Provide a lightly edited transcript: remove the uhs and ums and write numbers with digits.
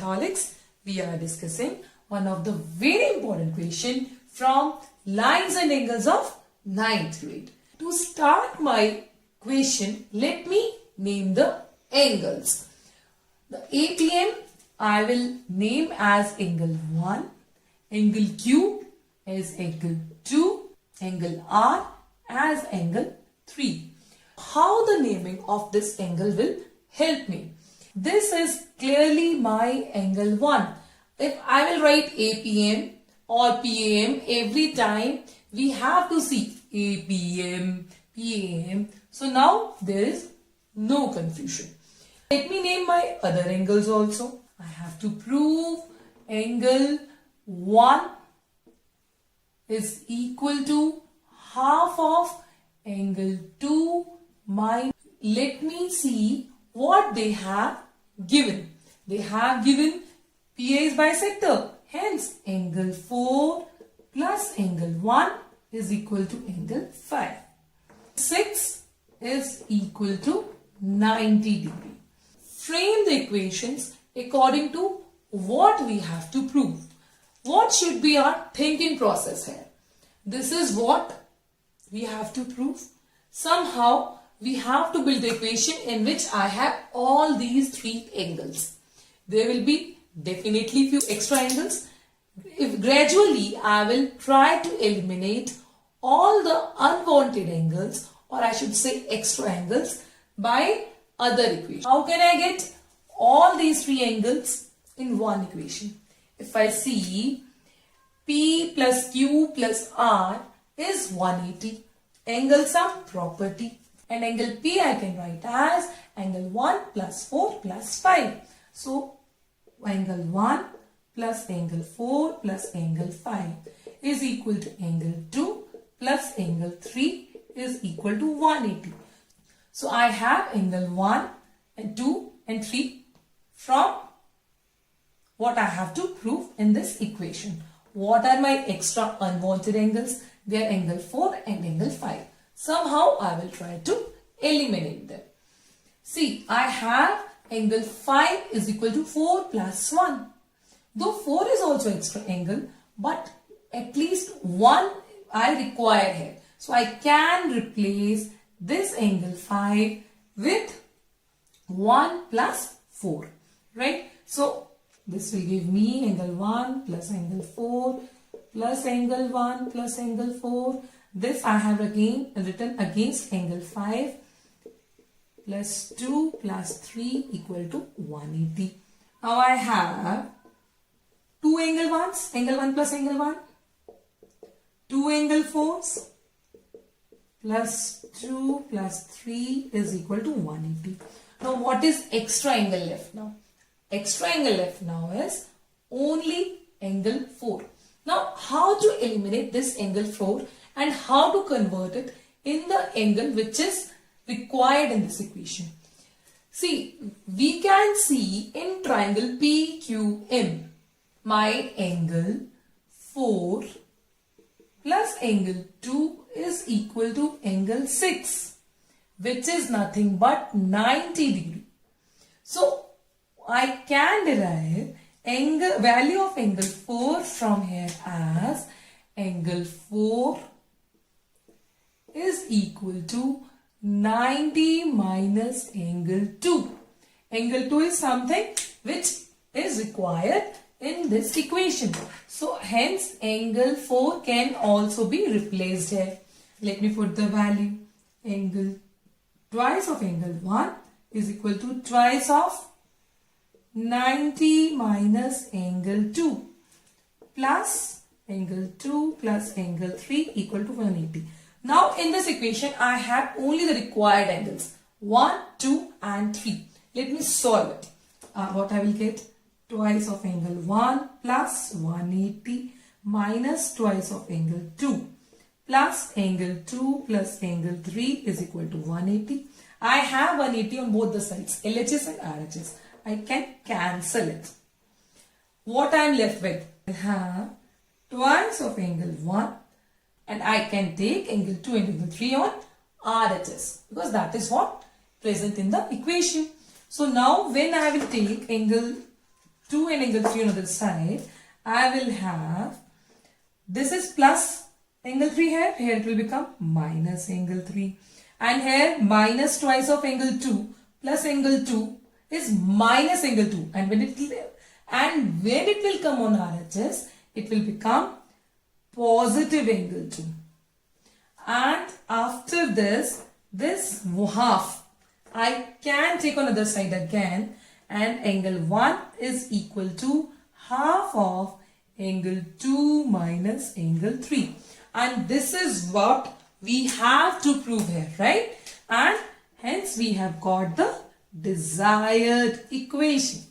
Mathematics. We are discussing one of the very important question from lines and angles of 9th grade. To start my question, let me name the angles. The APM I will name as angle 1, angle Q as angle 2, angle R as angle 3. How the naming of this angle will help me? This is clearly my angle 1. If I will write APM or PAM, every time we have to see APM, PAM. So now there is no confusion. Let me name my other angles also. I have to prove angle 1 is equal to half of angle 2 minus. Let me see what they have given. They have given PA is bisector. Hence, angle 4 plus angle 1 is equal to angle 5. 6 is equal to 90 degree. Frame the equations according to what we have to prove. What should be our thinking process here? This is what we have to prove. Somehow we have to build the equation in which I have all these three angles. There will be definitely few extra angles. If gradually I will try to eliminate all the unwanted angles, or I should say extra angles, by other equation. How can I get all these three angles in one equation? If I see P plus Q plus R is 180, angle sum property, and angle P I can write as angle 1 plus 4 plus 5. So angle 1 plus angle 4 plus angle 5 is equal to angle 2 plus angle 3 is equal to 180. So I have angle 1 and 2 and 3 from what I have to prove in this equation. What are my extra unwanted angles? They are angle 4 and angle 5. Somehow I will try to eliminate them. See, I have angle 5 is equal to 4 plus 1. Though 4 is also extra angle, but at least 1 I require here. So I can replace this angle 5 with 1 plus 4. Right? So this will give me angle 1 plus angle 4 plus angle 1 plus angle 4. This I have again written against angle 5 plus 2 plus 3 equal to 180. Now I have two angle 1s, angle 1 plus angle 1, two angle 4s plus 2 plus 3 is equal to 180. Now what is extra angle left now? Extra angle left now is only angle 4. Now how to eliminate this angle 4 and how to convert it in the angle which is required in this equation? See, we can see in triangle PQM, my angle 4 plus angle 2 is equal to angle 6, which is nothing but 90 degree. So I can derive angle value of angle 4 from here as angle 4 is equal to 90 minus angle 2. Angle 2 is something which is required in this equation. So hence angle 4 can also be replaced here. Let me put the value. Angle twice of angle 1 is equal to twice of 90 minus angle 2 plus angle 2 plus angle 3 equal to 180. Now in this equation I have only the required angles 1, 2 and 3. Let me solve it. What I will get? Twice of angle 1 plus 180 minus twice of angle 2 plus angle 2 plus angle 3 is equal to 180. I have 180 on both the sides, LHS and RHS. I can cancel it. What I am left with? I have twice of angle 1 and I can take angle 2 and angle 3 on RHS because that is what present in the equation. So now when I will take angle 2 and angle 3 on the other side, I will have, this is plus angle 3 here it will become minus angle 3. And here minus twice of angle 2 plus angle 2 is minus angle 2. And when it will come on RHS, it will become positive angle 2. And after this half, I can take on other side again, and angle 1 is equal to half of angle 2 minus angle 3. And this is what we have to prove here, right? And hence we have got the desired equation.